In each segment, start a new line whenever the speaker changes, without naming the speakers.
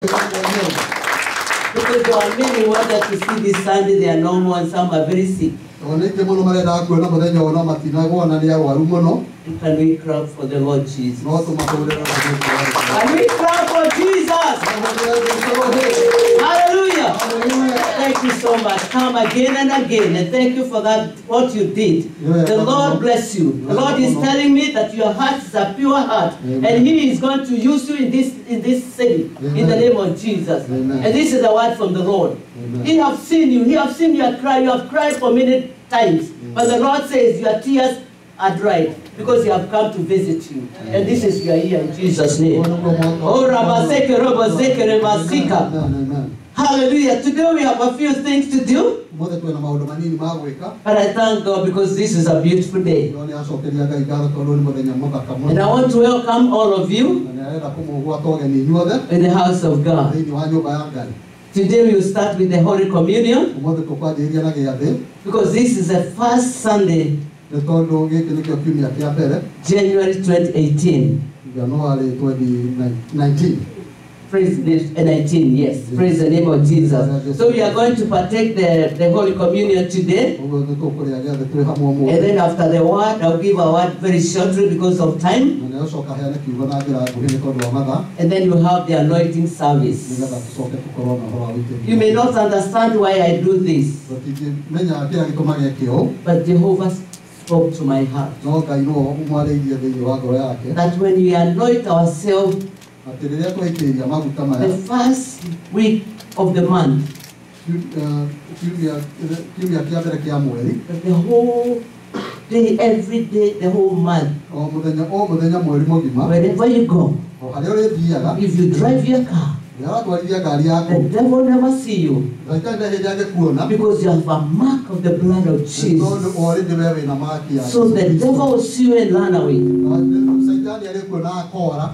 Because there are many ones that you see this Sunday, they are normal and some are very sick. And can we clap for the Lord Jesus? Can we clap for Jesus? Hallelujah. Thank you so much. Come again and again. And thank you for that, what you did. The Lord bless you. The Lord is telling me that your heart is a pure heart. And He is going to use you in this city. In the name of Jesus. And this is a word from the Lord. He have seen you. He have seen your cry. You have cried for many times. But the Lord says your tears are dried because He have come to visit you. And this is your year in Jesus' name. Oh, Rabaseke, Rabaseke, Rabasika. Hallelujah. Today we have a few things to do. But I thank God because this is a beautiful day. And I want to welcome all of you in the house of God. Today we will start with the Holy Communion because this is the first Sunday, January 2018. Praise the 19, yes. Praise the name of Jesus. So we are going to partake the Holy Communion today. And then after the word, I'll give a word very shortly because of time. And then we'll have the anointing service. You may not understand why I do this. But Jehovah spoke to my heart. That when we anoint ourselves, the first week of the month, the whole day, every day, the whole month, wherever you go, if you drive your car, the devil never see you because you have a mark of the blood of Jesus. So the devil will see you and run away.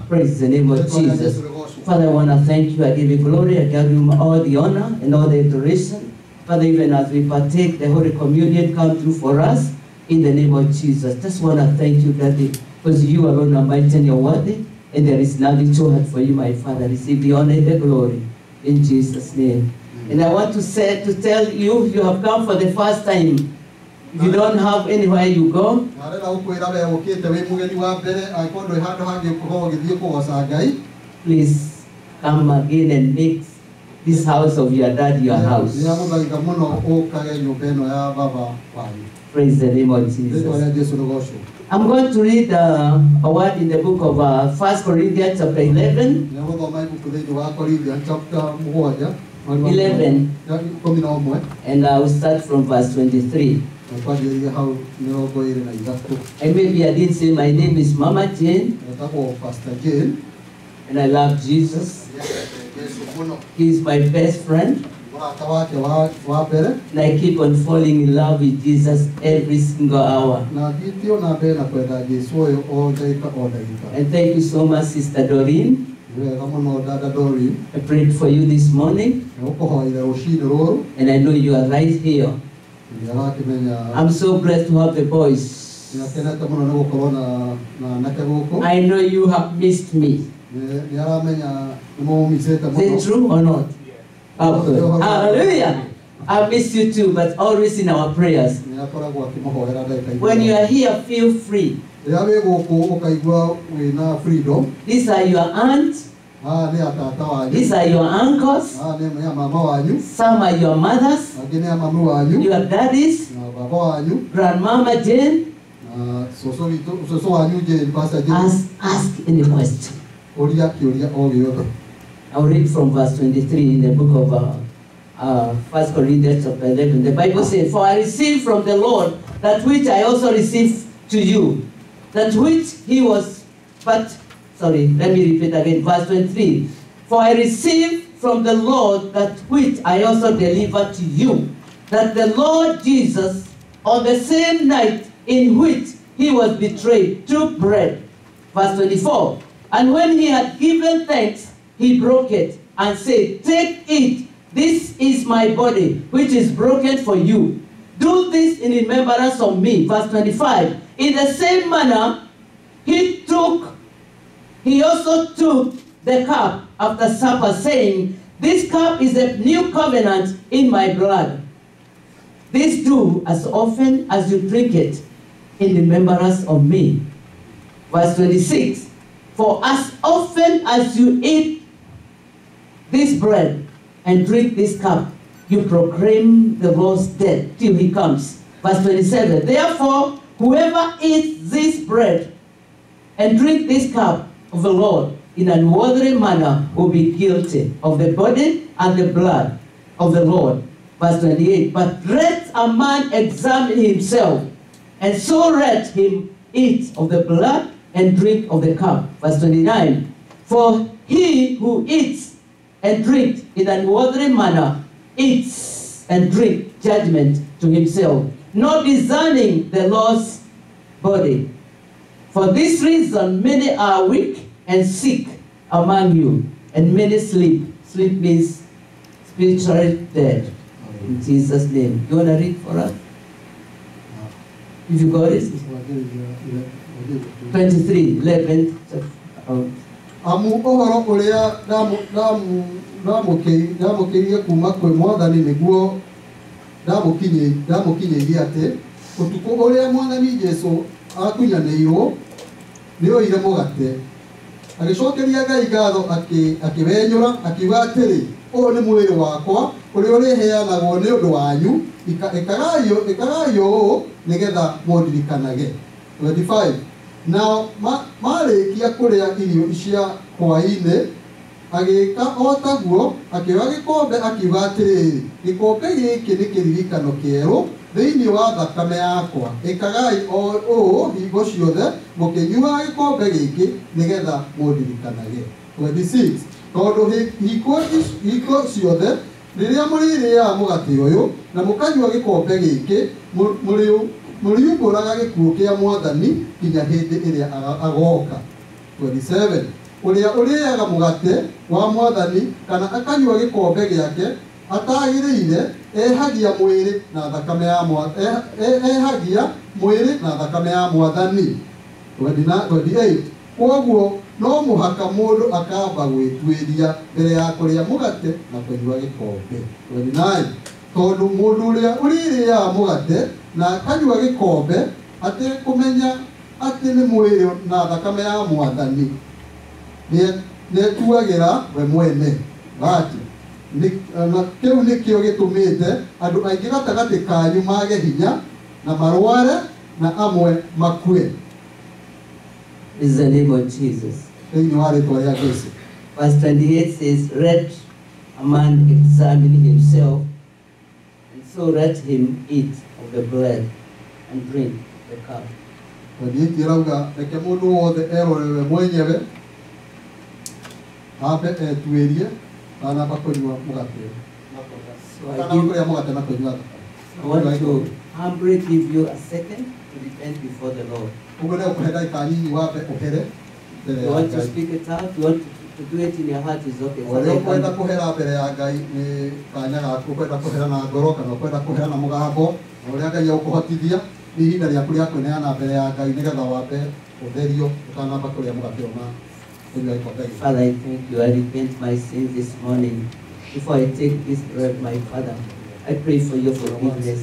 Praise the name of Jesus. Father, I want to thank you. I give you glory. I give you all the honor and all the adoration. Father, even as we partake the Holy Communion, come through for us in the name of Jesus. Just want to thank you, Daddy, because you alone are mighty and you're worthy. And there is nothing too hard for you, my Father. Receive the honor and the glory in Jesus' name. And I want to tell you, you have come for the first time. If you don't have anywhere you go, please come again and make this house of your dad your house. Praise the name of Jesus. I'm going to read a word in the book of 1 Corinthians chapter 11. 11. And I will start from verse 23. And maybe I didn't say my name is Mama Jane. And I love Jesus. He is my best friend. And I keep on falling in love with Jesus every single hour. And thank you so much, Sister Doreen. I prayed for you this morning. And I know you are right here. I'm so blessed to have the boys. I know you have missed me. Is it true or not? Oh, hallelujah. I miss you too, but always in our prayers. When you are here, feel free. These are your aunts. These are your uncles. Some are your mothers. Your daddies. Grandmama Jane. Ask any question. I'll read from verse 23 in the book of 1 Corinthians chapter 11. The Bible says, "For I received from the Lord that which I also received to you, that which he was," let me repeat again, verse 23. "For I received from the Lord that which I also delivered to you, that the Lord Jesus, on the same night in which he was betrayed, took bread." Verse 24. "And when he had given thanks, he broke it and said, 'Take, eat, this is my body, which is broken for you. Do this in remembrance of me.'" Verse 25. "In the same manner, he also took the cup after supper, saying, "This cup is a new covenant in my blood. This do as often as you drink it in remembrance of me." Verse 26, "For as often as you eat this bread and drink this cup, you proclaim the Lord's death till he comes." Verse 27, "Therefore, whoever eats this bread and drink this cup of the Lord in an unworthy manner will be guilty of the body and the blood of the Lord." Verse 28, "But let a man examine himself, and so let him eat of the blood and drink of the cup." Verse 29, "For he who eats and drinks in an unworthy manner eats and drinks judgment to himself, not discerning the Lord's body. For this reason many are weak and sick among you, and many sleep." Sleep means spiritually dead. In Jesus' name. You want to read for us? If you got it? 23, 11.
Amu ohoro uria ndamukirie kuma kwi Mwathani niguo ndamukinyeirie ati utuku uria Mwathani Jesu akunyanĩirwo nĩ oire mũgate, agĩcokeria Ngai ngatho akĩwenyũra akiuga atĩrĩ, "Ũyũ nĩ mwĩrĩ wakwa ũrĩa ũrĩheanagwo nĩ ũndũ wanyu, ĩkagai ũũ nĩgetha mũndirikanage." 25, "Nao marĩkia kũrĩa irio cia hwaĩ-inĩ, agĩka o taguo, akĩoya gĩkombe akiuga atĩrĩrĩ, "Gĩkombe gĩkĩ nĩ kĩririkano kĩerũ thĩinĩ wa thakame yakwa, ĩkagai o ũũ hingo ciothe mũkĩnyuaga gĩkombe gĩkĩ nĩgetha mũndirikanage." 26, "Tondũ hingo ciothe rĩrĩa mũrĩrĩaga mũgate ũyũ na mũkanyua gĩkombe gĩkĩ, mũriumbũraga gĩkuũ kĩa Mwathani nginya hĩndĩ ĩrĩa agoka." 27, "Ũrĩa ũrĩaga mũgate wa Mwathani kana akanyua gĩkombe gĩake atagĩrĩire ehagia mwĩrĩ na thakame ya Mwathani." 28, "Koguo no mũhaka mũndũ akamba gwĩtuĩria mbere ya kũrĩa mũgate na kũnyua gĩkombe." 29, "Tondũ mũndũ ũrĩa ũrĩrĩaga mũgate na akanyua gĩkombe atekũmenya atĩ nĩ mwĩrĩ na thakame ya Mwathani, nĩetuagĩra we mwene." 30, "Kĩu nĩkĩo gĩtũmĩte andũ aingĩ gatagatĩ kanyu mage hinya na marware na amwe makue."
Is the name of Jesus.
Thĩinĩ wa rĩĩtwa rĩa Jesũ.
Verse 28 says, "Let a man examine himself, and so let him eat of the bread and drink the cup."
28 ĩrauga, "Reke mũndũ wothe erore we mwenyewe, ambe etuĩrie anamba kũnyua mũgate kana kũrĩa mũgate na kũnyua thakame."
I want to humbly give you a second to repent before the Lord.
Ũguo nĩ ũkũhe ndagĩka nyinyi wambe ũhere mbere
You
ya
want to
Ngai.
speak it out, you want to do it in your heart, is okay.
Ũrĩa ũkwenda kũhera mbere ya Ngai nĩ kanya gaku, ũkwenda kũhera na ngoro kana ũkwenda kũhera na mũgambo, na ũrĩa Ngai agũkũhotithia nĩ ihinda rĩaku rĩa kwĩneana mbere ya Ngai nĩgetha wambe ũtherio ũtanamba kũrĩa mũgate ũna kũnyua gĩkombe gĩkĩ.
Father, I thank you. I repent my sins this morning. Before I take this bread, my Father, I pray for your forgiveness.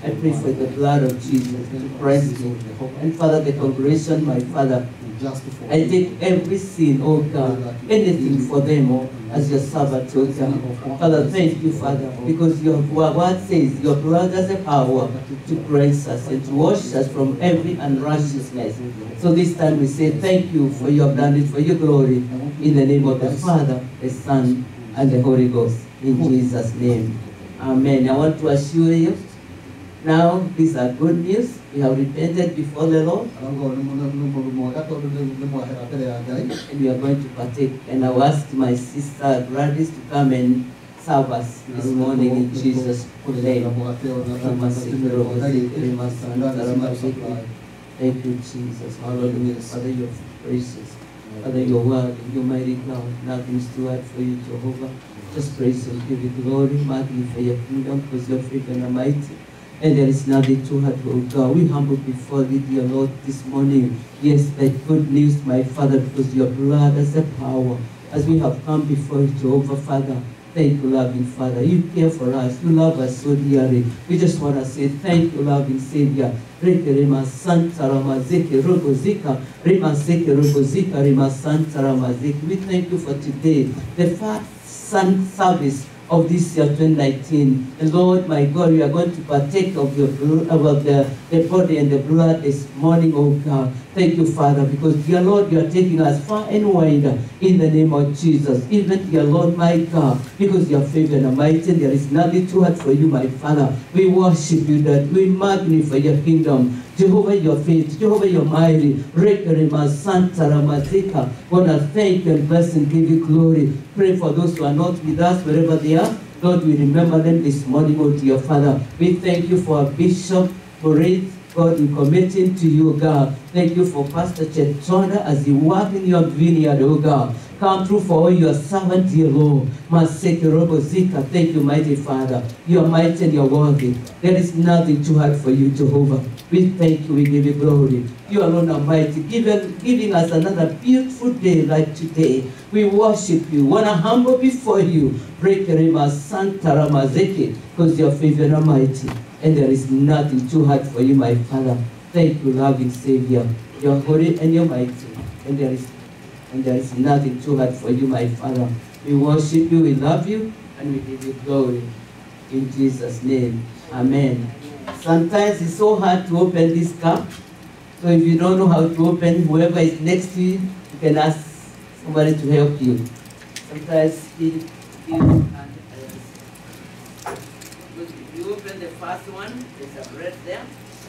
I pray for the blood of Jesus to cleanse me. And Father, the congregation, my Father, I take every sin, oh God, anything for them, oh, as your servant, oh God. Father, thank you, Father, because your word says your blood has the power to cleanse us and to wash us from every unrighteousness. So this time we say thank you for your done it for your glory. In the name of the Father, the Son, and the Holy Ghost. In Jesus' name. Amen. I want to assure you, now these are good news. We have repented before the Lord. And we are going to partake. And I will ask my sister Gladys to come and serve us this morning in Jesus' name. Thank you, Jesus. Hallelujah. Father, you're precious. Father, your word, your mighty God, nothing's too hard for you, Jehovah. Just praise and give you glory, magnify your kingdom, because you're free and mighty. And there is nothing too hard for God. We humble before thee, dear Lord, this morning. Yes, that good news, my Father, because your blood has the power as we have come before you, Jehovah Father. Thank you, loving Father. You care for us. You love us so dearly. We just want to say thank you, loving Savior. Rema Santa Ramazeke Rogozika. Rema Seke Rogozika. Rema Santa Ramazeke. We thank you for today, the first Sun service of this year 2019. And Lord, my God, we are going to partake of your blood, the body and the blood this morning, oh God. Thank you, Father, because, dear Lord, you are taking us far and wide in the name of Jesus. Even, dear Lord, my God, because you are favored and mighty, there is nothing too hard for you, my Father. We worship you, that we magnify your kingdom. Jehovah, your faith. Jehovah, your mighty. Rekerema Santa Ramazika. Want to thank you and bless and give you glory. Pray for those who are not with us, wherever they are. Lord, we remember them this morning, oh dear Father. We thank you for our Bishop Moritz. God, we commit him to you, God. Thank you for Pastor Chetonda as he works in your vineyard, oh God. Come through for all your servant, dear Lord. Maseke Robo Zika. Thank you, mighty Father. You are mighty and you are worthy. There is nothing too hard for you, Jehovah. We thank you, we give you glory. You alone are mighty, giving us another beautiful day like today. We worship you, want to humble before you. Rekerema Santa Ramazeke, because you are favored and mighty. And there is nothing too hard for you, my Father. Thank you, loving Savior. You are holy and you are mighty. And there is nothing too hard for you, my Father. We worship you, we love you, and we give you glory. In Jesus' name, amen. Sometimes it's so hard to open this cup. So if you don't know how to open, whoever is next to you, you can ask somebody to help you. Sometimes if you open the first one, there's a bread there.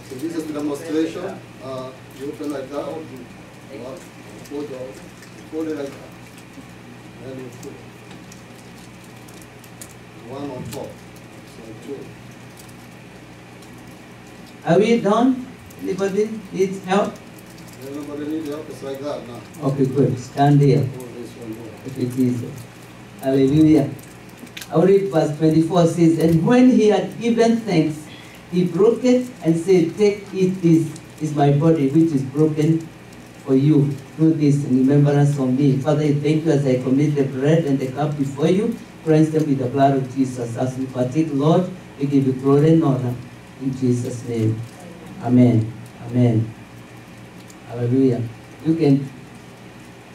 So this is the demonstration. You open like that. Fold it like that. Then you put one on top. So two.
Are we done? Anybody needs help?
Everybody needs help. It's like that now.
Okay, good. Stand there. If it is. Hallelujah. I will read verse 24 says, and when he had given thanks, he broke it and said, take, eat, this is my body, which is broken for you. Do this in remembrance of me. Father, I thank you as I commit the bread and the cup before you. Cleanse them with the blood of Jesus. As we partake, Lord, we give you glory and honor. In Jesus' name. Amen. Amen. Hallelujah. You can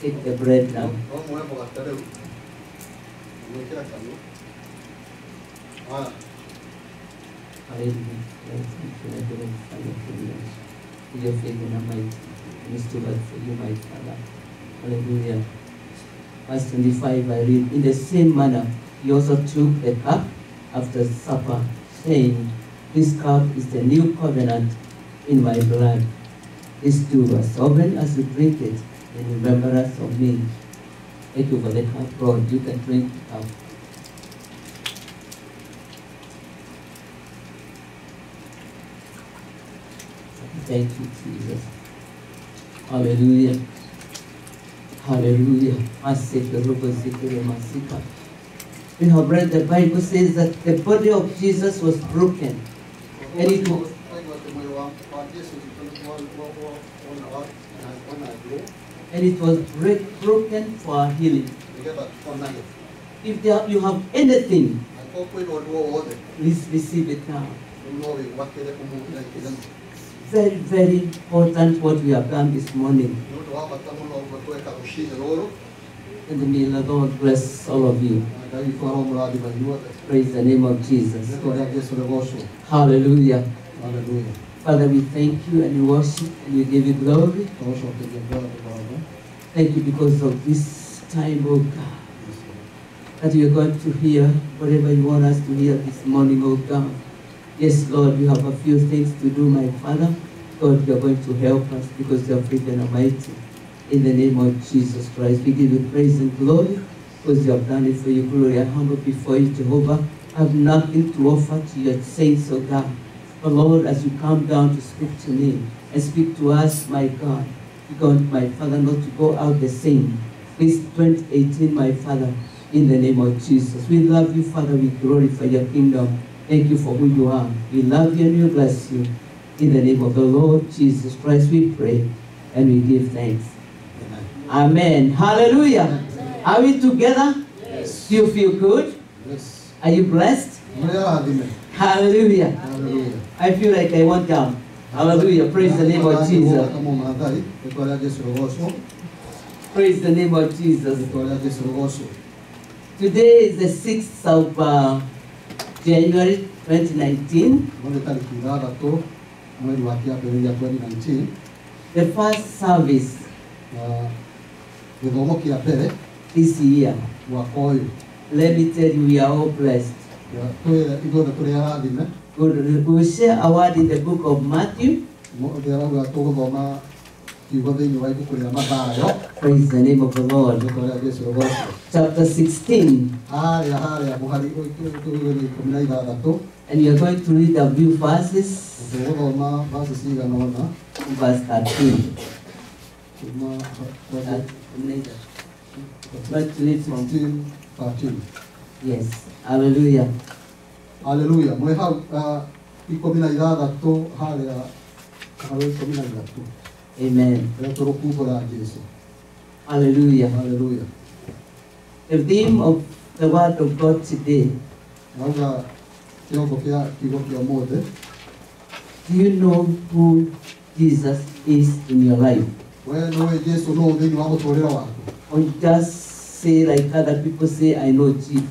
take the bread now. Hallelujah. Your faith in the mighty. It's too bad for you, my Father. Hallelujah. Verse 25, I read, in the same manner, he also took the cup after supper, saying, this cup is the new covenant in my blood. This do as often as you drink it in remembrance of me. Thank you for the cup, Lord. You can drink the cup. Thank you, Jesus. Hallelujah. Hallelujah. We have read the Bible says that the body of Jesus was broken. And it was, broken for our healing. If you have anything, please receive it now. Very, very important what we have done this morning. And may the Lord bless all of you. Praise the name of Jesus. Hallelujah.
Hallelujah.
Father, we thank you and we worship and we give you glory. Thank you because of this time, oh God, that we are going to hear whatever you want us to hear this morning, oh God. Yes, Lord, we have a few things to do, my Father. God, you are going to help us because you are great and mighty. In the name of Jesus Christ, we give you praise and glory because you have done it for your glory. I humble before you, Jehovah. I have nothing to offer to your saints, oh God. But Lord, as you come down to speak to me and speak to us, my God, God, my Father, not to go out the same. This 2018, my Father, in the name of Jesus. We love you, Father. We glorify your kingdom. Thank you for who you are. We love you and we bless you. In the name of the Lord Jesus Christ, we pray and we give thanks. Amen. Hallelujah. Are we together?
Yes.
Do you feel good?
Yes.
Are you blessed?
Mũrĩ arathime.
Hallelujah.
Hallelujah.
I feel like I want down. Hallelujah. Praise the name of Jesus.
Kama Maathai, rĩtwa rĩa Jesũ rĩgocwo.
Praise the name of Jesus.
Rĩtwa rĩa Jesũ rĩgocwo.
Today is the 6th of January 2019.
Mũthĩ tarĩki ithathatũ mweri wa kĩambĩrĩria 2019.
The first service
Na gĩthomo kĩa mbere
this year.
mwaka ũyũ.
Let me tell you, we are all blessed.
Ithuothe tũrĩ arathime.
We will share a word in the book of Matthew.
Mũthĩ arauga tũgũthoma kiugo thĩinĩ wa ibuku rĩa Mathayo.
Praise the name of the Lord.
Rĩtwa rĩa Jesũ rĩgocwo.
Chapter 16.
Harĩa mũhari ikũmi na ithathatũ.
And you are going to read a few verses.
Tũgũthoma verses cigana ũna.
Verse 13.
Kuma
But to read from
13.
yes. Hallelujah.
Hallelujah. Mwĩ hau ikũmi na ithathatũ harĩa ikũmi na ithatũ.
Amen.
Rĩrĩa tũrũkumbũra Jesũ.
Hallelujah.
Hallelujah.
The theme of the word of God today.
Rauga kĩongo kĩa kiugo kĩa ũmũthĩ.
Do you know who Jesus is in your life?
Wee nĩũĩ Jesũ nũũ thĩinĩ wa mũtũũrĩre waku?
Or you just say like other people say, I know Jesus.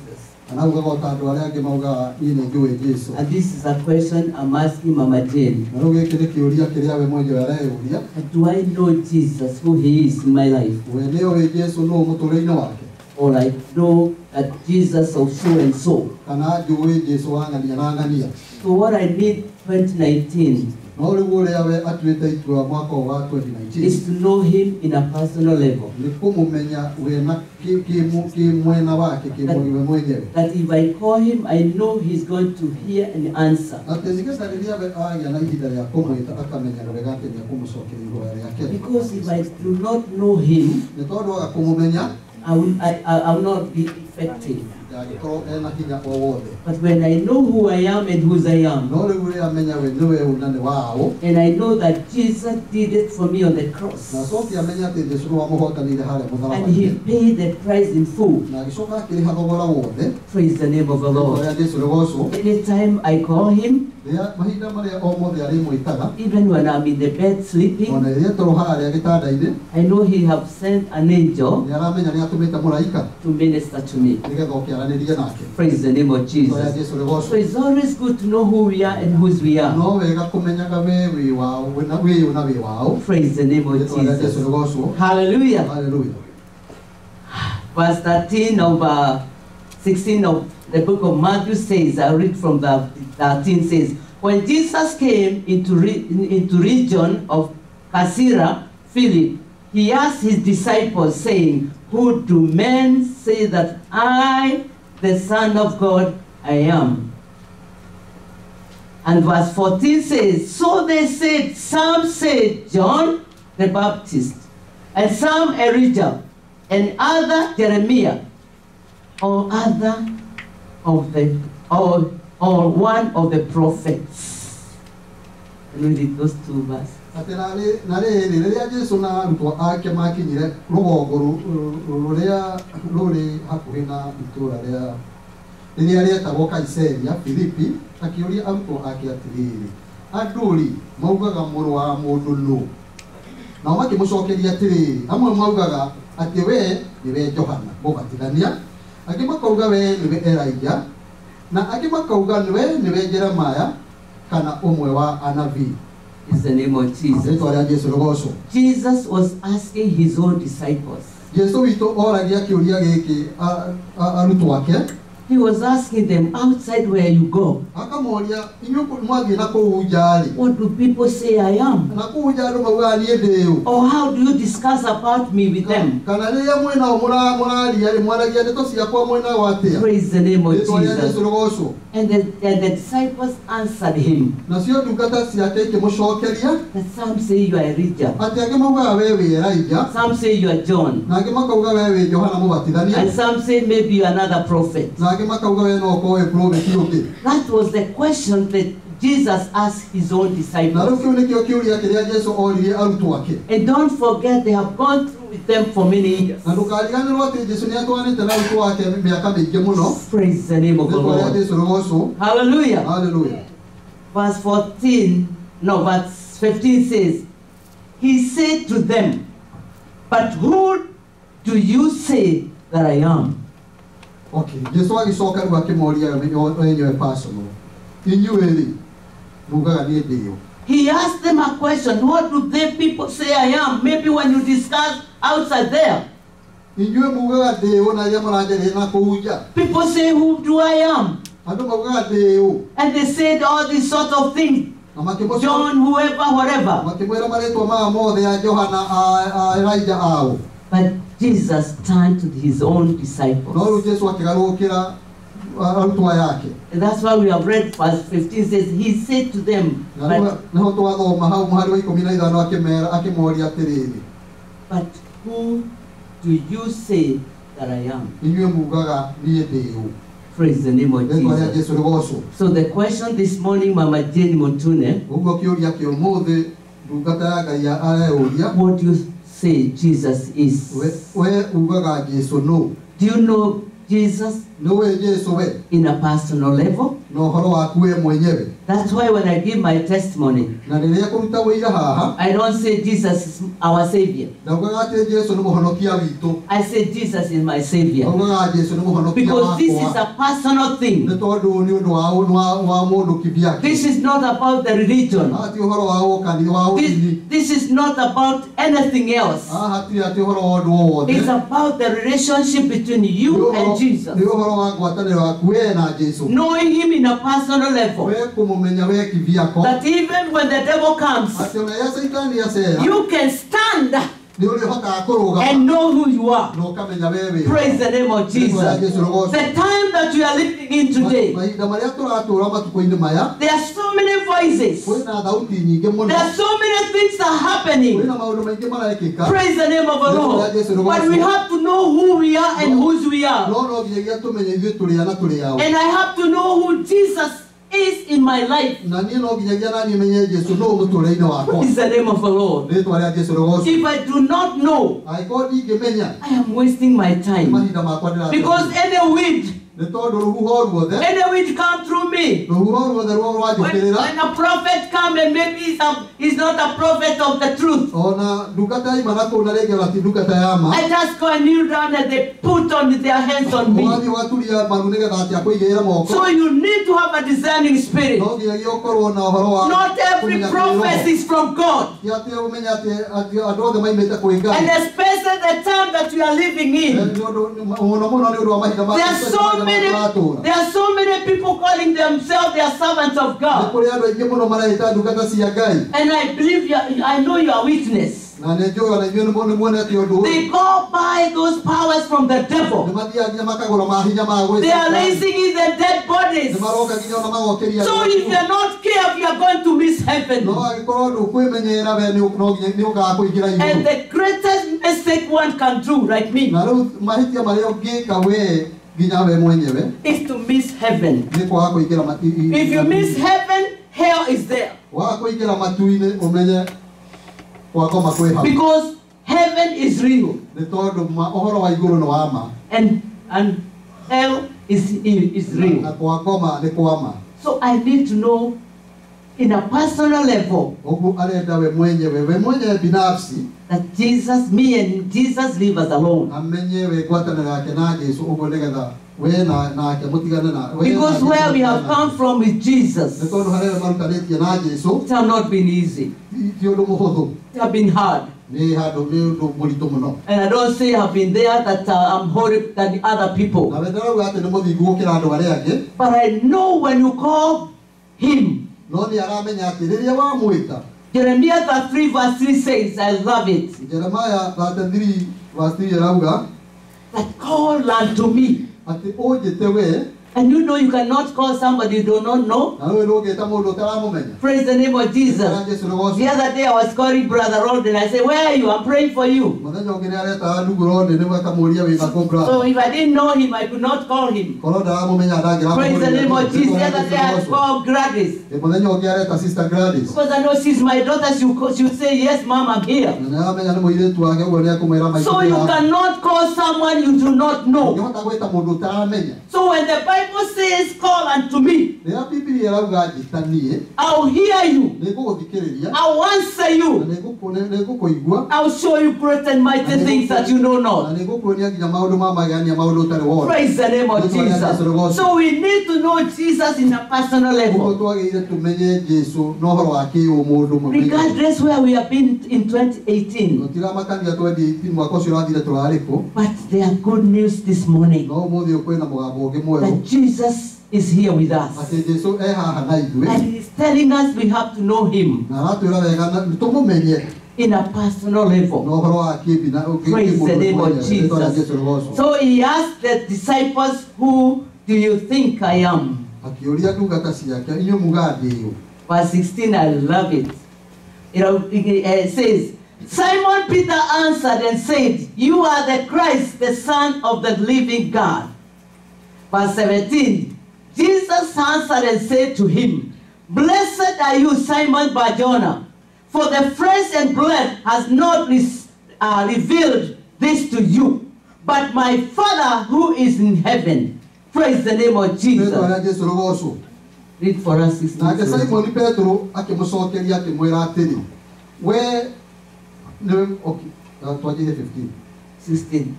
Kana ugaga o ta andũ arĩa angĩ maugaga niĩ nĩnjũĩ Jesũ.
And this is a question I'm asking Mama Jane.
Na rĩu gĩkĩ nĩ kĩũria kĩrĩa we mwenyewe areyũria.
Do I know Jesus, who he is in my life?
We nĩũĩ Jesũ nũũ mũtũũrĩre-inĩ wake?
Or I know that Jesus of so and so.
Kana njũĩ Jesũ wa ng'ania na ng'ania.
So what I need 2019
No rĩu ũrĩa we atuĩte itua mwaka wa 2019
is to know him in a personal level.
nĩ kũmũmenya we na kĩmwena wake kĩmwe mwenyewe.
That if I call him, I know he's going to hear and answer.
Atĩ nĩgetha rĩrĩa we agĩa na ihinda rĩa kũmwĩta akamenya rwega atĩ nĩekũmũcokeria ihoya rĩake.
Because if I do not know him,
Nĩ tondũ waga kũmũmenya
I will not be effective.
ndangĩkorwo ena hinya o wothe.
But when I know who I am and whose I am,
No rĩu rĩrĩa amenya we nĩwe ũ na nĩ waũ,
and I know that Jesus did it for me on the cross,
na acoke amenya atĩ Jesũ nĩ wamũhotanĩire harĩa
and he
mũtharaba-inĩ,
paid the price in full.
na agĩcoka akĩrĩha thogora wothe.
Praise the name of the Lord.
Rĩrĩa Jesũ rĩgocwo,
Anytime I call him,
rĩrĩa mahinda marĩa o mothe arĩmwĩtaga,
even when I'm in the bed sleeping,
ona rĩrĩa tũrĩ harĩa gĩtanda-inĩ,
I know he have sent an angel
nĩ aramenya nĩ atũmĩte mũraika
to minister to me.
nĩgetha ũkĩaranĩrie nake.
Praise the name of
Rĩtwa rĩa
Jesus.
Jesũ rĩgocwo.
So it's always good to know who we are and whose we are.
No wega kũmenyaga we wĩ wao, wĩ na wĩ wao.
Praise the name of
Rĩtwa rĩa Jesũ
Jesus.
rĩgocwo.
Hallelujah.
Hallelujah.
Verse 13 of 16 of the book of Matthew says, I read from the 13 says, when Jesus came into region of Caesarea Philip, he asked his disciples, saying, who do men say that I, the Son of God, I am? And verse 14 says, so they said, some said John the Baptist, and some Elijah, and other Jeremiah, or other of the, or one of the prophets. Read those two verses.
Atĩ na rĩrĩ rĩrĩa Jesũ na arutwo ake makinyire rũgongo rũrĩa rũrĩ hakuhĩ na itũũra rĩrĩa rĩetagwo Kaisaria Filipi, akĩũria arutwo ake atĩrĩrĩ, andũ-rĩ maugaga mũrũ wa mũndũ nũ? Nao makĩmũcokeria atĩrĩrĩ, amwe maugaga atĩ we nĩwe Johana Mũbatithania, angĩ makauga we nĩwe Elijah, na angĩ makauga we nĩwe Jeremiah kana ũmwe wa anabii.
Is the name of Jesus.
Rĩtwa rĩa Jesũ rĩgocwo.
Jesus was asking his own disciples.
Jesũ witũ oragia kĩũria gĩkĩ arutwo ake.
He was asking them, outside where you go,
Akamoria inyuĩ mwathiĩ na kũu nja-rĩ,
what do people say I am?
na kũu nja andũ maugaga niĩ ndĩ ũ?
Or how do you discuss about me with them?
Kana rĩrĩa mwĩnao mũraria-rĩ mwaragia ndeto ciakwa mwĩnao atĩa?
Praise the name of
Rĩtwa rĩa Jesũ
Jesus.
rĩgocwo.
And the disciples answered him.
Nacio ndungata ciake ikĩmũcokeria
That some say you are Elijah,
atĩ angĩ maugaga we wĩ Elijah,
some say you are John,
na angĩ makauga we wĩ Johana Mũbatithania,
and some say maybe you are another prophet.
na angĩ makauga we no ũkorwo wĩ prophet ũngĩ.
That was the question that Jesus asked his own
Na rĩu
disciples.
kĩu nĩkĩo kĩũria kĩrĩa Jesũ oririe arutwo ake.
And don't forget, they have gone through with them for many years.
Na ndukariganirwo ati Jesu ni atwanite na uko wake miaka mingi muno.
Praise the name of the Lord. Hallelujah.
Hallelujah.
Verse 15 says, He said to them, But who do you say that I am?
Okay, Jesu agicoka rĩu akĩmoria wenyewe personal. Inyuĩ-rĩ, mugaga nĩ ndĩyo.
He asked them a question. What do they people say I am? Maybe when you discuss outside there.
Inyuĩ mugaga ndĩyo na rĩrĩa mũranjarĩria na kũu nja.
People say, Who do I am?
Andũ maugaga ndĩyo.
And they said all these sort of things. John, whoever, whatever.
Makĩmwĩra marĩtwa maya mothe ya Johana, Elijah ao.
But Jesus turned to his own disciples.
No rĩu Jesu akĩgarũrũkĩra arutwo yake.
And that's why we have read verse 15 says, He said to them, But who do you say that I am? Praise the name of Jesus. So the question this morning, Mama Jane Motune, what do you say Jesus is? Do you know Jesus in a personal level? That's why when I give my testimony, I don't say Jesus is our Savior. I say Jesus is my Savior. Because this is a personal thing. This is not about the religion. This is not about anything else. It's about the relationship between you and Jesus. Knowing Him in a personal level. That even when the devil comes, you can stand and know who you are. Praise the name of Jesus. The time that we are living in today, there are so many voices. There are so many things that are happening. Praise the name of the Lord. But we have to know who we are and whose we are. And I have to know who Jesus is in my life. Praise the name of the Lord. If I do not know, I am wasting my time. Because any weed come through me. When a prophet comes and maybe he's not a prophet of the truth, I just go and kneel down and they put on their hands on me. So you need to have a discerning spirit. Not every prophet is from God. And especially the time that we are living in. There are so many people calling themselves their servants of God. And I believe I know you are witness. They go by those powers from the devil. They are raising in the dead bodies. So if you are not careful, you are going to miss heaven. And the greatest mistake one can do, like me, is to miss heaven. If you miss heaven, hell is there. Because heaven is real. And hell is real. So I need to know in a personal level that Jesus, me and Jesus leave us alone. Because where we have come from with Jesus, it has not been easy. It has been hard. And I don't say I've been there that I'm horrible than the other people. But I know when you call Him. Jeremiah 3 verse 3 says, I love it.
Jeremiah 3 verse 3
that call unto me, And you know you cannot call somebody you do not know.
Na wewe ndũngĩta mũndũ ũtaramũmenya.
Praise the name of Jesus. The other day I was calling Brother Rolden. I said, where are you? I'm praying for you.
Mũthenya ũngĩ nĩ areta ndugu Rolden nĩguo akamũria wĩna kũ brother.
So if I didn't know him, I could not call him.
Korwo ndaramũmenya ndangĩramũria.
Praise the name of Jesus. The other day I called Gladys.
Mũthenya ũngĩ areta Sister Gladys.
Because I know she's my daughter. She would say, yes, Mom, I'm here.
Na amenya nĩ mũirĩtu wake ũguo nĩ akũmwĩra maitũ.
So you cannot call someone you do not know.
Ũngĩhota gwĩta mũndũ ũtaramenya.
So when the Bible says, call unto me,
rĩrĩa Biblia ĩrauga njĩta niĩ,
I'll hear you.
nĩngũgũthikĩrĩria.
I'll answer you.
Na nĩngũkũigua.
I'll show you great and mighty things that you know not.
Na nĩngũkuonia nginya maũndũ ma magania maũndũ ũtarĩ wona.
Praise the name of Jesus. So we need to know Jesus in a personal
Ũguo
level.
twagĩrĩire tũmenye Jesũ na ũhoro wa kĩũmũndũ mũthenya.
Regardless where we have been in 2018.
Tũtiramakania 2018 mwaka ũcio ũrathire tũrarĩ kũ.
But there are good news this morning.
No ũmũthĩ kwĩna mũgambo ũngĩ mwerũ.
That Jesus is here with us.
Atĩ Jesũ e haha na ithuĩ.
And He's telling us we have to know Him
Na aratwĩra wega tũmũmenye
in a personal level.
na ũhoro wa kĩmbi.
Praise the name of Jesus. So He asked the disciples, who do you think I am?
Akĩũria ndungata ciake, inyuĩ mugaga ndĩ ũ?
Verse 16, I love it. It says, Simon Peter answered and said, you are the Christ, the Son of the living God. Verse 17, Jesus answered and said to him, blessed are you, Simon Bar-Jonah, for the flesh and blood has not revealed this to you, but my Father who is in heaven. Praise the name of Jesus. Read for us 16.
Nake Simon Petro akĩmũcokeria akĩmwĩra atĩrĩ, we nĩwe twathiĩ 15. 16.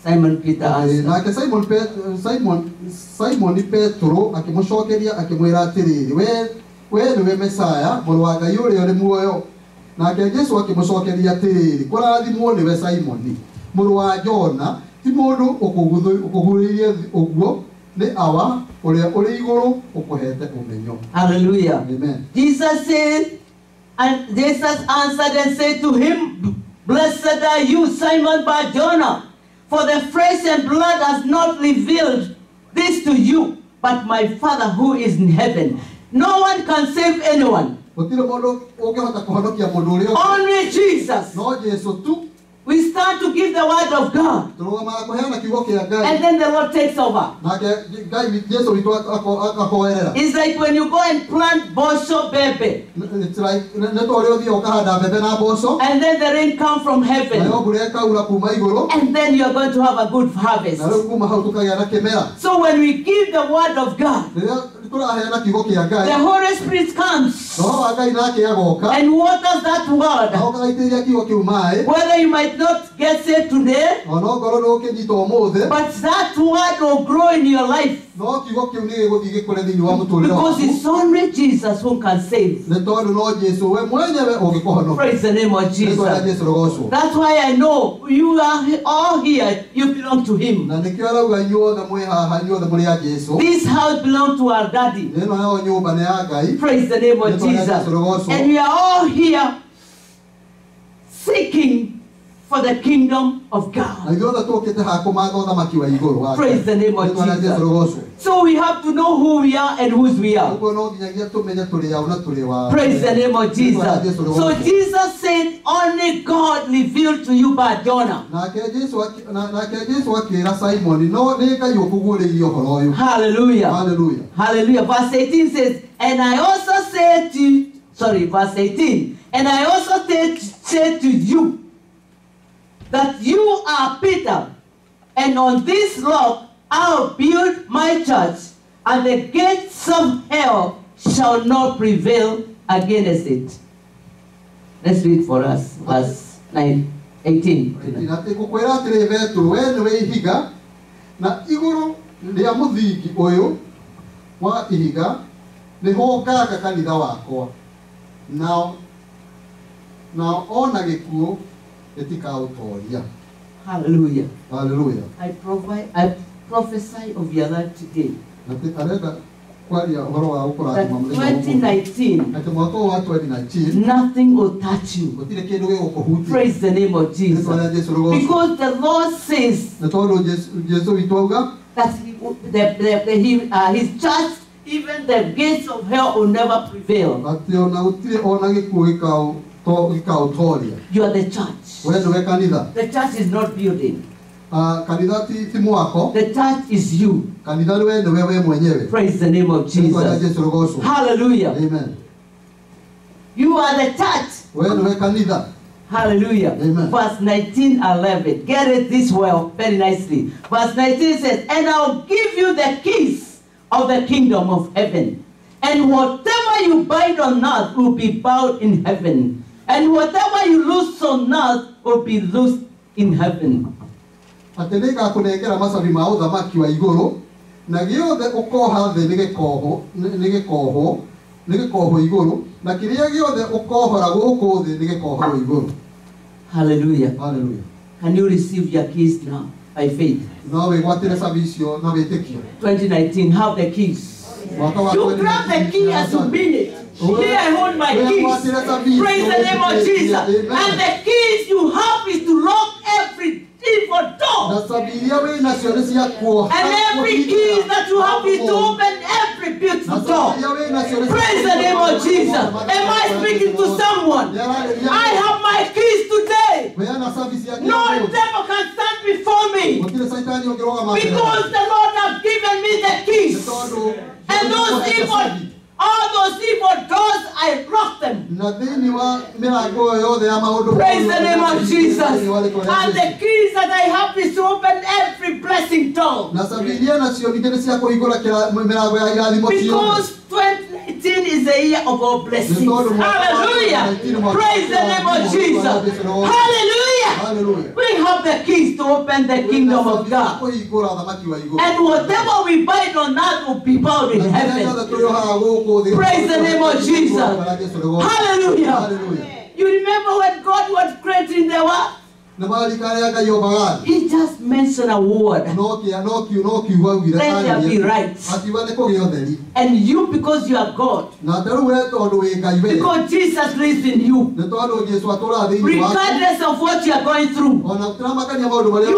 Simon Peter answered.
Nake Simon Petro akĩmũcokeria akĩmwĩra atĩrĩ, we nĩwe Mesaya, mũrũ wa Ngai ũrĩa ũrĩ muoyo. Nake Jesũ akĩmũcokeria atĩrĩ, kũrathimwo nĩwe Simoni, mũrũ wa Jona, ti mũndũ ũkũguũrĩirie ũguo, nĩ awa ũrĩa ũrĩ igũrũ ũkũhete ũmenyo.
Hallelujah.
Amen.
Jesus said, and Jesus answered and said to him, blessed are you, Simon Bar-Jonah, for the flesh and blood has not revealed this to you, but my Father who is in heaven. No one can save anyone. Only Jesus.
No Jesũ tu.
We start to give the word of God. And then the Lord takes over. It's like when you go and plant bosho bebe.
It's like and
then the rain comes from heaven. And then you are going to have a good harvest. So when we give the word of God, the Holy Spirit comes and waters that word. Whether you might not get saved today, but that word will grow in your life. Because it's only Jesus who can save. Praise the name of Jesus. That's why I know you are all here, you belong to Him. This house belongs to our daddy. Praise the name of Jesus. And we are all here seeking for the kingdom of God. Praise the name of Jesus. So we have to know who we are and whose we are. Praise the name of Jesus. So Jesus said, only God revealed to you by Jonah. Hallelujah.
Hallelujah.
Hallelujah. Verse 18 says, and I also said to, verse 18, and I also said to you, that you are Peter, and on this rock I'll build my church, and the gates of hell shall not prevail against it. Let's read for us, verse 18. Hallelujah.
Hallelujah.
I prophesy of your life today. That 2019, nothing will touch you. Praise the name of Jesus. Because the Lord says that his church, even the gates of hell will never prevail.
Ati ona gutire ona gikuo gikautoria.
You are the church.
Wewe ndio kanitha.
The church is not building.
Kanitha ti mwako.
The church is you.
Kanitha wewe ndio wewe mwenyewe.
Praise the name of Jesus. Hallelujah.
Amen.
You are the church.
Wewe ndio kanitha.
Hallelujah.
Amen.
Verse 19, 11. Get it this well very nicely. Verse 19 says, and I'll give you the keys of the kingdom of heaven. And whatever you bind on earth will be bound in heaven. And whatever you loose on earth will be loosed in heaven.
Ateneka kunengera masabi ma uthamaki wa iguru na giothe ukoha thi ni gikoho iguru na kiria giothe ukohora guku thi ni gikoho iguru.
Hallelujah.
Hallelujah.
Can you receive your keys now by faith?
No we gwatire sabicio no wetikio.
2019 have the keys. You grab the key as you mean it. Here I hold my keys. Praise the name of Jesus. And the keys you have is to lock every evil door. And every key that you have is to open every beautiful door. Praise the name of Jesus. Am I speaking to someone? I have my keys today. No devil can stand before me. Because the Lord has given me the keys. And those evil, all those evil doors, I lock them. Praise the name of Jesus. And the keys that I have is to open every blessing door. Because 2019 is the year of all blessings. Hallelujah. Praise the name of Jesus. Hallelujah. We have the keys to open the kingdom of God. And whatever we bind on earth will be bound in heaven. Praise the name of Jesus. Hallelujah. You remember when God was creating the world? He just mentioned a word. Let there be right. And you, because you are God, because Jesus lives in you, regardless of what you are going through, you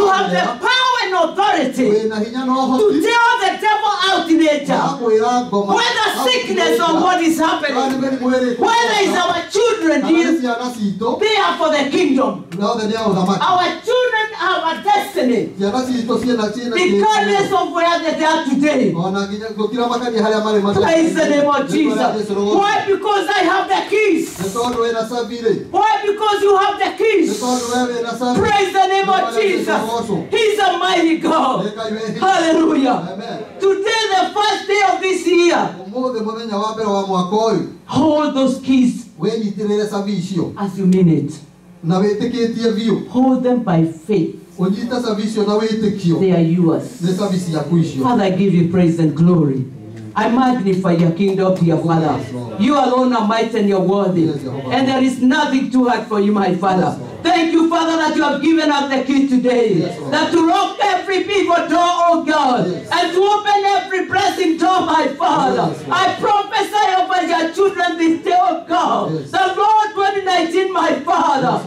have the power and authority to tell the devil out in nature, whether sickness or what is happening, whether it's our children, they are for the kingdom. Our children have a destiny, regardless of where they are today. Praise the name of Jesus. Why? Because I have the keys. Why? Because you have the keys. Praise the name of Jesus. He's a mighty God. Hallelujah. Today, the first day of this year, hold those keys as you mean it. Hold them by faith. They are yours. Father, I give you praise and glory. I magnify your kingdom, dear Father. You alone are mighty and you're worthy. And there is nothing too hard for you, my Father. Thank you, Father, that you have given us the key today. That to lock every evil door, oh God. And to open every blessing door, my Father. I prophesy over your children this day, oh God. The Lord 2019, my Father.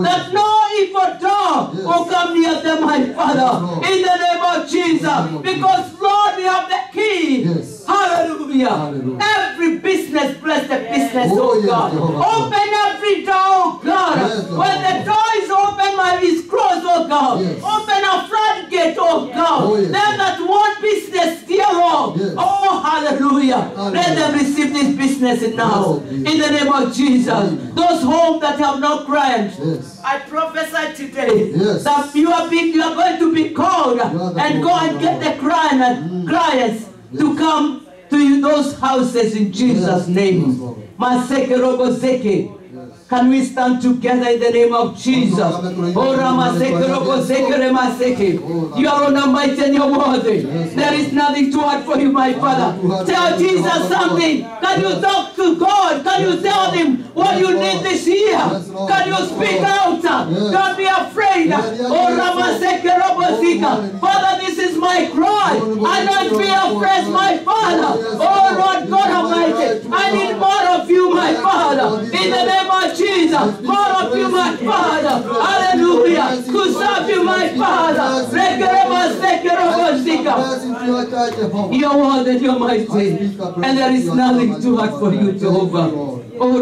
That no evil door will come near them, my Father. In the name of Jesus. Because, Lord, we have the key. Hallelujah. Every business, bless the business, oh God. Open every door, oh God. When the door is open, is closed, oh God. Open a floodgate, oh God. Them that want business, dear Lord. Oh, hallelujah. Let them receive this business now. In the name of Jesus. Those homes that have no clients, I prophesy today that you are going to be called and go and get the clients to come to those houses in Jesus' name. Can we stand together in the name of Jesus? You are on a mighty and you're worthy. There is nothing too hard for you, my Father. Tell Jesus something. Can you talk to God? Can you tell him what you need this year? Can you speak out? Don't be afraid. Father, this is my cry. Anoint me afresh, my Father. Oh Lord God Almighty, I need more of you, my Father. In the name of Jesus, more of you, my Father. Hallelujah. To serve you, my Father. You're more than you're mighty. And there is nothing too hard for you, Jehovah. Oh,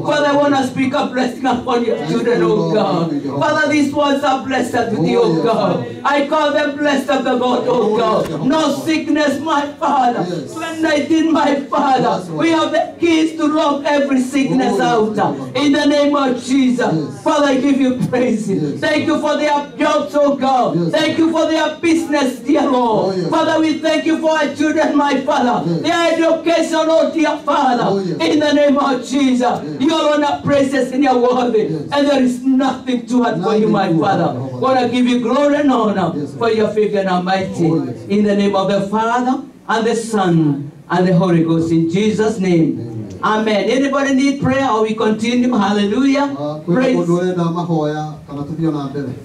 Father, I want to speak a blessing upon your children, oh God. Father, these ones are blessed with you, oh God. I call them blessed of the Lord, oh God. No sickness, my Father. 2019, my Father. We have the keys to lock every sickness out. In the name of Jesus. Father, I give you praise. Thank you for their jobs, oh God. Thank you for their business, dear Lord. Father, we thank you for our children, my Father. Their education, oh dear Father. In the name of Jesus, you alone are praises in your word, and there is nothing too hard for you, my Father. God, I give you glory and honor for your favor and almighty. In the name of the Father, and the Son, and the Holy Ghost, in Jesus' name. Amen. Anybody need prayer or we continue? Hallelujah. Praise.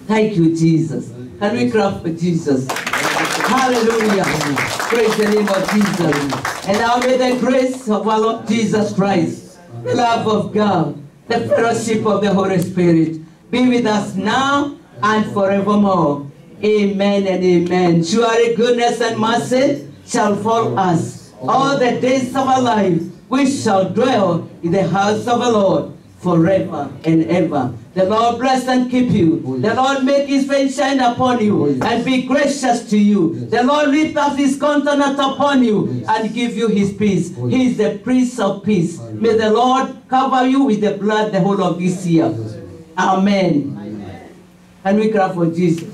Thank you, Jesus. Can we clap for Jesus? Hallelujah. Praise the name of Jesus. And now may the grace of our Lord Jesus Christ, the love of God, the fellowship of the Holy Spirit be with us now and forevermore. Amen and amen. Surely goodness and mercy shall follow us all the days of our life. We shall dwell in the house of the Lord forever and ever. The Lord bless and keep you. The Lord make his face shine upon you and be gracious to you. The Lord lift up his countenance upon you and give you his peace. He is the Prince of Peace. May the Lord cover you with the blood the whole of this year. Amen. And we clap for Jesus.